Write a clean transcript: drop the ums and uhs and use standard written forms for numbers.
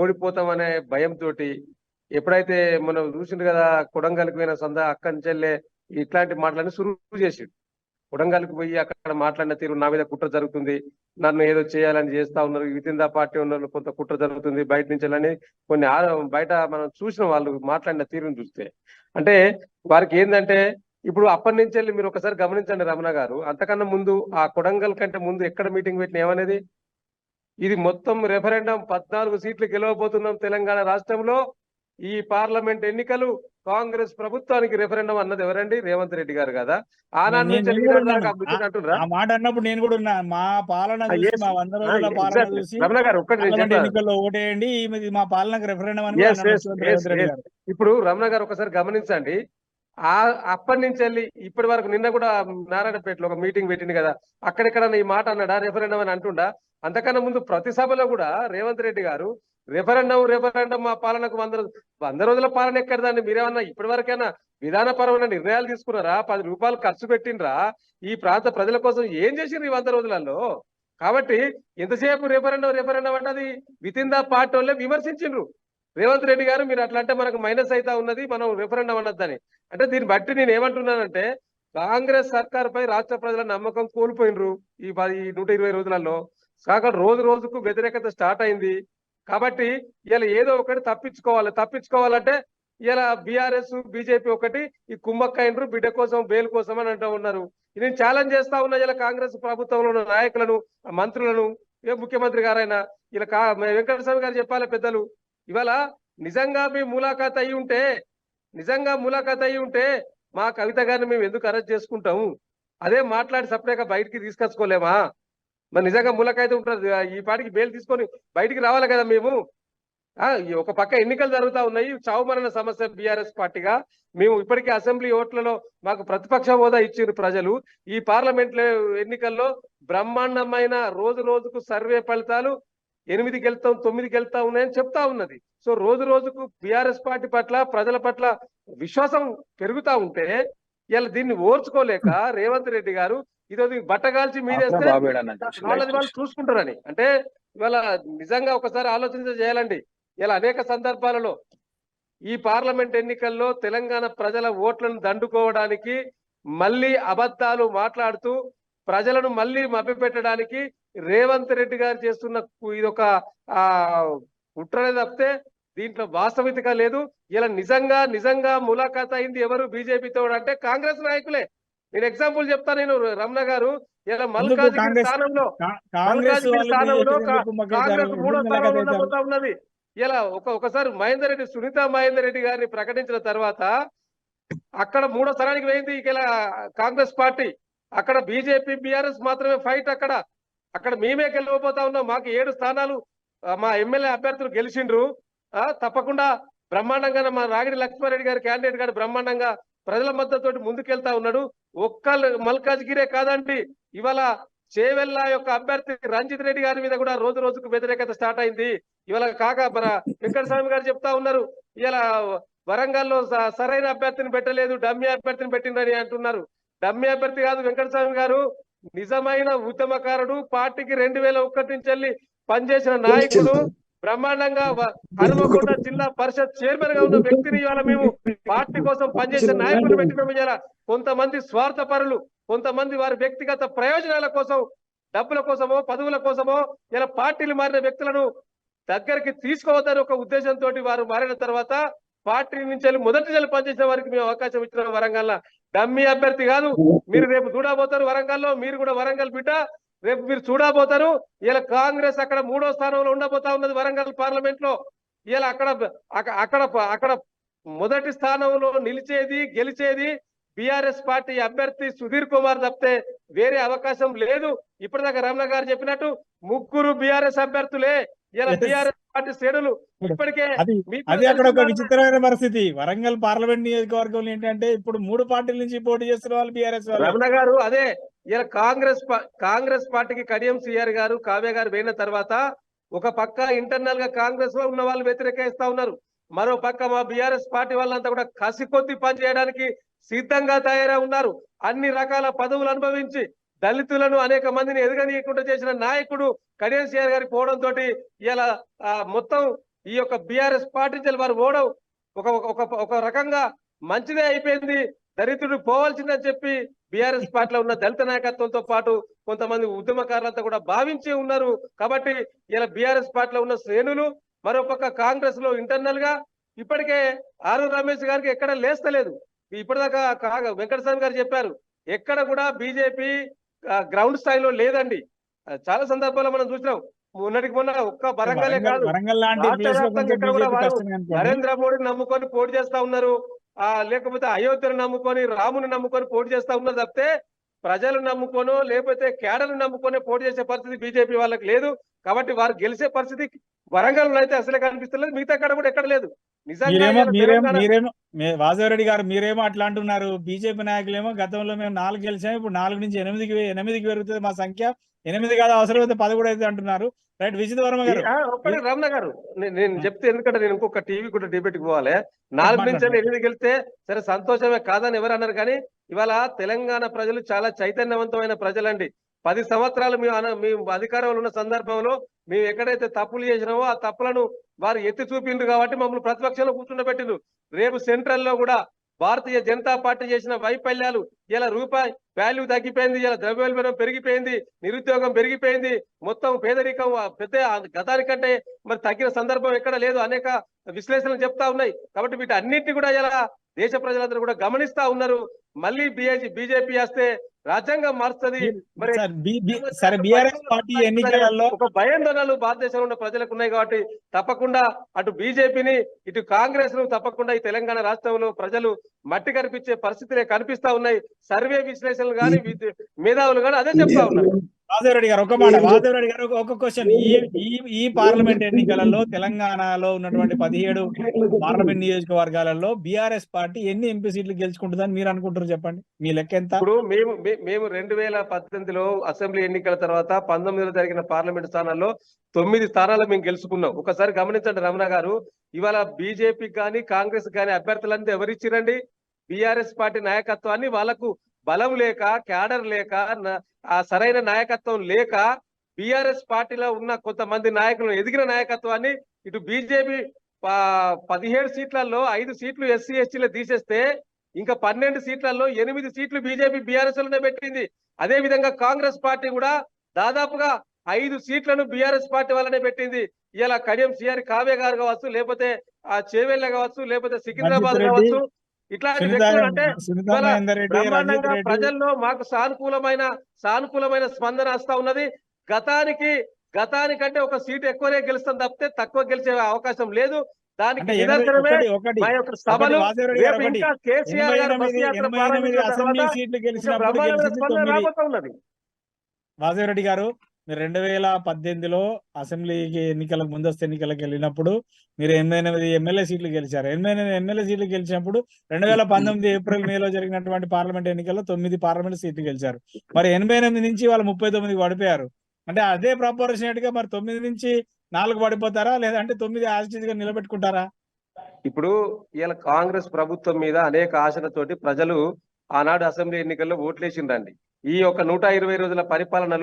ఓడిపోతామనే భయంతో ఎప్పుడైతే మనం చూసిండు కదా, కొడంగల్కి పోయిన అక్కడి నుంచెల్లే ఇట్లాంటి మాటలన్నీ సురువు చేసిండు. కొడంగల్కి పోయి అక్కడ మాట్లాడిన తీరు, నా మీద కుట్ర జరుగుతుంది, నన్ను ఏదో చేయాలని చేస్తా ఉన్నారు, వితిన్ ద పార్టీ ఉన్నారు, కొంత కుట్ర జరుగుతుంది బయట నుంచి కొన్ని బయట మనం చూసిన వాళ్ళు మాట్లాడిన తీరుని చూస్తే అంటే వారికి ఏంటంటే, ఇప్పుడు అప్పటి నుంచి వెళ్ళి మీరు ఒకసారి గమనించండి రమణ గారు, అంతకన్నా ముందు ఆ కొడంగల్ కంటే ముందు ఎక్కడ మీటింగ్ పెట్టిన ఏమనేది, ఇది మొత్తం రెఫరెండం 14 సీట్లు గెలవబోతున్నాం తెలంగాణ రాష్ట్రంలో, ఈ పార్లమెంట్ ఎన్నికలు కాంగ్రెస్ ప్రభుత్వానికి రెఫరెండం అన్నది ఎవరండి? రేవంత్ రెడ్డి గారు కదా. ఆనాటి నుంచి అంటున్నారా? ఆ మాట అన్నప్పుడు నేను కూడా ఉన్నా. మా పాలన చూసి, మా 100 రోజుల పాలన చూసి రమణ గారు పార్లమెంట్ ఎన్నికల్లో ఓటేయండి, మా పాలనకు రెఫరెండం అని రేవంత్ రెడ్డి గారు. ఇప్పుడు రమణ గారు ఒకసారి గమనించండి, అప్పటి నుంచి వెళ్ళి ఇప్పటి వరకు, నిన్న కూడా నారాయణపేటలో ఒక మీటింగ్ పెట్టింది కదా, అక్కడెక్కడ ఈ మాట అన్నాడా రెఫరెండం అని అంటుండా? అంతకన్నా ముందు ప్రతి సభలో కూడా రేవంత్ రెడ్డి గారు రెఫరెండం మా పాలనకు 100 రోజుల పాలన ఎక్కడదండి, మీరేమన్నా ఇప్పటి వరకైనా విధానపరమైన నిర్ణయాలు తీసుకున్నారా? 10 రూపాయలు ఖర్చు పెట్టినరా? ఈ ప్రాంత ప్రజల కోసం ఏం చేసిండ్రు ఈ 100 రోజులలో? కాబట్టి ఎంతసేపు రెఫరెండం అంటే అది వితిన్ ద పార్టీ వాళ్ళే విమర్శించిండ్రు. రేవంత్ రెడ్డి గారు మీరు అట్లా అంటే మనకు మైనస్ అయితే ఉన్నది, మనం రెఫరెండం అన్నదని. అంటే దీన్ని బట్టి నేను ఏమంటున్నానంటే, కాంగ్రెస్ సర్కార్ పై రాష్ట్ర ప్రజల నమ్మకం కోల్పోయినరు ఈ 120 రోజులలో. కాక రోజు రోజుకు వ్యతిరేకత స్టార్ట్ అయింది. కాబట్టి ఇలా ఏదో ఒకటి తప్పించుకోవాలంటే ఇలా బీఆర్ఎస్ బీజేపీ ఒకటి ఈ కుమ్మక్కైనరు బిడ్డ కోసం బెయిల్ కోసం అని అంటూ ఉన్నారు. నేను ఛాలెంజ్ చేస్తా ఉన్నా ఇలా కాంగ్రెస్ ప్రభుత్వంలో ఉన్న నాయకులను, మంత్రులను, ముఖ్యమంత్రి గారైనా ఇలా వెంకటస్వామి గారు చెప్పాలి పెద్దలు, ఇవాళ నిజంగా మీ ములాఖాత్ అయి ఉంటే మా కవిత గారిని మేము ఎందుకు అరెస్ట్ చేసుకుంటాము? అదే మాట్లాడి సపరేట్గా బయటికి తీసుకొచ్చుకోలేమా? మరి నిజంగా ములాఖాత్ ఉంటుంది, ఈ పాటికి బెయిల్ తీసుకొని బయటికి రావాలి కదా మేము. ఒక పక్క ఎన్నికలు జరుగుతా ఉన్నాయి, చావుమరణ సమస్య బీఆర్ఎస్ పార్టీగా మేము ఇప్పటికే అసెంబ్లీ ఓట్లలో మాకు ప్రతిపక్ష హోదా ఇచ్చారు ప్రజలు. ఈ పార్లమెంట్ ఎన్నికల్లో బ్రహ్మాండమైన రోజు రోజుకు సర్వే ఫలితాలు 8 గెలుతాం 9 గెలుతా ఉన్నాయని చెప్తా ఉన్నది. సో రోజు రోజుకు బీఆర్ఎస్ పార్టీ పట్ల ప్రజల పట్ల విశ్వాసం పెరుగుతా ఉంటే ఇలా దీన్ని ఓర్చుకోలేక రేవంత్ రెడ్డి గారు ఇదో బట్టగాల్చి మీదేస్తే వాళ్ళది వాళ్ళు చూసుకుంటారని. అంటే ఇవాళ నిజంగా ఒకసారి ఆలోచన చేయాలండి. ఇలా అనేక సందర్భాలలో ఈ పార్లమెంట్ ఎన్నికల్లో తెలంగాణ ప్రజల ఓట్లను దండుకోవడానికి, మళ్ళీ అబద్ధాలు మాట్లాడుతూ ప్రజలను మళ్ళీ మభ్యపెట్టడానికి రేవంత్ రెడ్డి గారు చేస్తున్న ఇదొక కుట్రనే తప్పితే దీంట్లో వాస్తవికత లేదు. ఇలా నిజంగా ములాఖాత్ అయింది ఎవరు బీజేపీతో అంటే కాంగ్రెస్ నాయకులే. నేను ఎగ్జాంపుల్ చెప్తా, నేను రమణ గారు, ఇలా మల్కాజ్గిరి స్థానంలో కాంగ్రెస్ 3వ స్థానంలో ఉండబోతా ఉన్నది. ఇలా ఒకసారి మహేందర్ రెడ్డి, సునీత మహేందర్ రెడ్డి గారిని ప్రకటించిన తర్వాత అక్కడ 3వ స్థానానికి పోయింది ఇలా కాంగ్రెస్ పార్టీ. అక్కడ బీజేపీ బీఆర్ఎస్ మాత్రమే ఫైట్. అక్కడ మేమే గెలవబోతా ఉన్నాం. మాకు 7 స్థానాలు మా ఎమ్మెల్యే అభ్యర్థులు గెలిచిండ్రు. తప్పకుండా బ్రహ్మాండంగా మా రాగిడి లక్ష్మారెడ్డి గారి క్యాండిడేట్ గారు బ్రహ్మాండంగా ప్రజల మద్దతుతోటి ముందుకెళ్తా ఉన్నాడు. ఒక్క మల్కాజ్గిరే కాదండి, ఇవాళ చేవెళ్ళ యొక్క అభ్యర్థి రంజిత్ రెడ్డి గారి మీద కూడా రోజు రోజుకు వ్యతిరేకత స్టార్ట్ అయింది. ఇవాళ మన వెంకటస్వామి గారు చెప్తా ఉన్నారు, ఇలా వరంగల్లో సరైన అభ్యర్థిని పెట్టలేదు, డమ్మీ అభ్యర్థిని పెట్టిందని అంటున్నారు. డమ్మీ అభ్యర్థి కాదు వెంకటస్వామి గారు, నిజమైన ఉద్యమకారుడు, పార్టీకి 2001 నుంచి వెళ్ళి పనిచేసిన నాయకుడు, బ్రహ్మాండంగా హనుమకొండ జిల్లా పరిషత్ చైర్మన్ గా ఉన్న వ్యక్తిని ఇవాళ మేము పార్టీ కోసం పనిచేసే నాయకులు పెట్టినాము. ఇలా కొంతమంది స్వార్థపరులు, కొంతమంది వారి వ్యక్తిగత ప్రయోజనాల కోసం, డబ్బుల కోసమో పదవుల కోసమో ఇలా పార్టీలు మారిన వ్యక్తులను దగ్గరికి తీసుకోవద్దని ఒక ఉద్దేశంతో వారు మారిన తర్వాత పార్టీ నుంచి మొదటి పనిచేసిన వారికి మేము అవకాశం ఇచ్చిన వరంగల్. డమ్మీ అభ్యర్థి కాదు, మీరు రేపు చూడబోతారు వరంగల్లో, మీరు కూడా వరంగల్ బిడ్డ, రేపు మీరు చూడబోతారు. ఇలా కాంగ్రెస్ అక్కడ 3వ స్థానంలో ఉండబోతా ఉన్నది వరంగల్ పార్లమెంట్ లో. ఇలా అక్కడ మొదటి స్థానంలో గెలిచేది బీఆర్ఎస్ పార్టీ అభ్యర్థి సుధీర్ కుమార్ తప్పితే వేరే అవకాశం లేదు. ఇప్పటిదాకా రమణ గారు చెప్పినట్టు 3 బీఆర్ఎస్ అభ్యర్థులే ఇలా బీఆర్ఎస్ పార్టీ శ్రేణులు. ఇప్పటికే అది అక్కడ ఒక విచిత్రమైన పరిస్థితి. వరంగల్ పార్లమెంట్ నియోజకవర్గంలో ఏంటంటే ఇప్పుడు 3 పార్టీల నుంచి పోటీ చేస్తున్న వాళ్ళు బీఆర్ఎస్. రమణ గారు అదే ఇలా కాంగ్రెస్ పార్టీకి కడియం సిఆర్ గారు, కావ్య గారు పోయిన తర్వాత ఒక పక్క ఇంటర్నల్ గా కాంగ్రెస్ లో ఉన్న వాళ్ళు వ్యతిరేకిస్తా ఉన్నారు, మరో పక్క మా బీఆర్ఎస్ పార్టీ వాళ్ళంతా కూడా కసి కొద్ది పని చేయడానికి సిద్ధంగా తయారై ఉన్నారు. అన్ని రకాల పదవులు అనుభవించి దళితులను అనేక మందిని ఎదగనీయకుండా చేసిన నాయకుడు కడియం సిఆర్ గారికి పోవడంతో ఇలా మొత్తం ఈ యొక్క బీఆర్ఎస్ పార్టీ నుంచి వారు ఓడవు ఒక ఒక ఒక రకంగా మంచిదే అయిపోయింది, దరిద్రుడు పోవాల్సిందని చెప్పి బీఆర్ఎస్ పార్టీలో ఉన్న దళిత నాయకత్వంతో పాటు కొంతమంది ఉద్యమకారులంతా కూడా భావించి ఉన్నారు. కాబట్టి ఇలా బీఆర్ఎస్ పార్టీలో ఉన్న శ్రేణులు మరోపక్క కాంగ్రెస్ లో ఇంటర్నల్ గా ఇప్పటికే ఆరు రమేష్ గారికి ఎక్కడ లేస్తలేదు. ఇప్పటిదాకా వెంకటస్వామి గారు చెప్పారు, ఎక్కడ కూడా బీజేపీ గ్రౌండ్ స్థాయిలో లేదండి. చాలా సందర్భాల్లో మనం చూసినాం. మొన్నటికి మొన్న ఒక్క వరంగలే కాదు, వరంగల్ లాంటి రాష్ట్ర ప్లేస్ లో వ్యాప్తంగా కొంచెం ఇక్కడ కూడా బీజేపీ వారు కష్టమే అనుకోండి. నరేంద్ర మోడీని నమ్ముకొని పోటీ చేస్తా ఉన్నారు, లేకపోతే అయోధ్యను నమ్ముకొని రాముని నమ్ముకొని పోటీ చేస్తా ఉన్నారు తప్పితే ప్రజలు నమ్ముకోనో లేకపోతే కేడర్ను నమ్ముకొని పోటీ చేసే పరిస్థితి బీజేపీ వాళ్ళకి లేదు. కాబట్టి వారు గెలిచే పరిస్థితి వరంగల్ అయితే అసలే కనిపిస్తలేదు, మిగతా కాడ కూడా ఎక్కడ లేదు. నిజంగా వాజవరెడ్డి గారు మీరేమో అట్లా అంటున్నారు, బీజేపీ నాయకులేమో గతంలో మేము 4 గెలిచాము, ఇప్పుడు 4 నుంచి 8కి పెరుగుతుంది మా సంఖ్య, 8 కాదు అవసరమైతే 10 అయితే అంటున్నారు. రైట్, విజిత్ వర్మ గారు. ఒక్కటి రమణ గారు నేను చెప్తే, ఎందుకంటే నేను ఇంకొక టీవీ కూడా డిబేట్ కి పోవాలి. 4 నుంచి 8 గెలిస్తే సరే సంతోషమే కాదని ఎవరు అన్నారు, కానీ ఇవాళ తెలంగాణ ప్రజలు చాలా చైతన్యవంతమైన ప్రజలండి. 10 సంవత్సరాలు మేము అధికారంలో ఉన్న సందర్భంలో మేము ఎక్కడైతే తప్పులు చేసినామో ఆ తప్పులను వారు ఎత్తి చూపిండ్రు కాబట్టి మమ్మల్ని ప్రతిపక్షంలో కూర్చుండబెట్టిండ్రు. రేపు సెంట్రల్ లో కూడా భారతీయ జనతా పార్టీ చేసిన వైఫల్యాలు, ఇలా రూపాయి వాల్యూ తగ్గిపోయింది, ఇలా ద్రవ్యోల్బణం పెరిగిపోయింది, నిరుద్యోగం పెరిగిపోయింది, మొత్తం పేదరికం పెద్ద గతానికంటే మరి తగ్గిన సందర్భం ఎక్కడ లేదు, అనేక విశ్లేషణలు చెప్తా ఉన్నాయి. కాబట్టి వీటి అన్నింటినీ కూడా ఇలా దేశ ప్రజలందరూ కూడా గమనిస్తా ఉన్నారు. మళ్ళీ బీజేపీ వస్తే రాజ్యాంగం మారుస్తుంది. మరి బీఆర్ఎస్ పార్టీ ఎన్నికలలో ఒక భయాందోళనలు భారతదేశంలో ఉన్న ప్రజలకు ఉన్నాయి. కాబట్టి తప్పకుండా అటు బీజేపీని ఇటు కాంగ్రెస్ ను తప్పకుండా ఈ తెలంగాణ రాష్ట్రంలో ప్రజలు మట్టి కనిపించే పరిస్థితులే కనిపిస్తా ఉన్నాయి. సర్వే విశ్లేషణలు కానీ మేధావులు కానీ అదే చెప్తా ఉన్నారు. వాజవరెడ్డి గారు ఒక మాట, వాజవరెడ్డి గారు ఒక క్వశ్చన్, ఈ పార్లమెంట్ ఎన్నికలలో తెలంగాణలో ఉన్నటువంటి 17 పార్లమెంట్ నియోజకవర్గాలలో బీఆర్ఎస్ పార్టీ ఎన్ని ఎంపీ సీట్లు గెలుచుకుంటుందని మీరు అనుకుంటారు, చెప్పండి మీ లెక్క ఎంత? ఇప్పుడు మేము 2018లో అసెంబ్లీ ఎన్నికల తర్వాత 19లో జరిగిన పార్లమెంట్ స్థానాల్లో 9 స్థానాలు మేము గెలుచుకున్నాం. ఒకసారి గమనించండి రమణ గారు, ఇవాళ బీజేపీకి కానీ కాంగ్రెస్ కానీ అభ్యర్థులంతా ఎవరిచ్చిరండి? బీఆర్ఎస్ పార్టీ నాయకత్వాన్ని, వాళ్లకు బలం లేక, క్యాడర్ లేక, ఆ సరైన నాయకత్వం లేక బీఆర్ఎస్ పార్టీలో ఉన్న కొంతమంది నాయకులను, ఎదిగిన నాయకత్వాన్ని ఇటు బీజేపీ 17 సీట్లలో 5 సీట్లు ఎస్సీ ఎస్టీలు తీసేస్తే ఇంకా 12 సీట్లలో 8 సీట్లు బీజేపీ బీఆర్ఎస్ లోనే పెట్టింది. అదే విధంగా కాంగ్రెస్ పార్టీ కూడా దాదాపుగా 5 సీట్లను బీఆర్ఎస్ పార్టీ వాళ్ళనే పెట్టింది. ఇలా కడియం సిఆర్ కావ్య గారు కావచ్చు, లేకపోతే ఆ చేవెళ్ళ కావచ్చు, లేకపోతే సికింద్రాబాద్ కావచ్చు, ఇట్లాంటి వ్యక్తులు అంటే బ్రహ్మాండంగా ప్రజల్లో మాకు సానుకూలమైన స్పందన వస్తా ఉన్నది. గతానికంటే ఒక సీటు ఎక్కువనే గెలుస్తాం తప్పితే తక్కువ గెలిచే అవకాశం లేదు. దానికి నిదర్శనమే మా యొక్క సభలు. ఇంకా కేసీఆర్ గారు బస్ యాత్ర ప్రారంభించిన తర్వాత స్పందన రాబోతా ఉన్నది. వాజవరెడ్డి గారు, మీరు 2018లో అసెంబ్లీకి ఎన్నికలకు ముందస్తు ఎన్నికలకు వెళ్ళినప్పుడు మీరు 88 ఎమ్మెల్యే సీట్లు గెలిచారు. 88 ఎమ్మెల్యే సీట్లు గెలిచినప్పుడు 2019 ఏప్రిల్ మేలో జరిగినటువంటి పార్లమెంట్ ఎన్నికల్లో 9 పార్లమెంట్ సీట్లు గెలిచారు. మరి 88 నుంచి వాళ్ళు 39కి పడిపోయారు. అంటే అదే ప్రపోర్షనేట్ గా మరి 9 నుంచి 4 పడిపోతారా, లేదంటే 9 యాజిటీజ్ గా నిలబెట్టుకుంటారా? ఇప్పుడు ఇలా కాంగ్రెస్ ప్రభుత్వం మీద అనేక ఆశలతోటి ప్రజలు ఆనాడు అసెంబ్లీ ఎన్నికల్లో ఓట్లేసిందండి. ఈ యొక్క 120 రోజుల పరిపాలనలో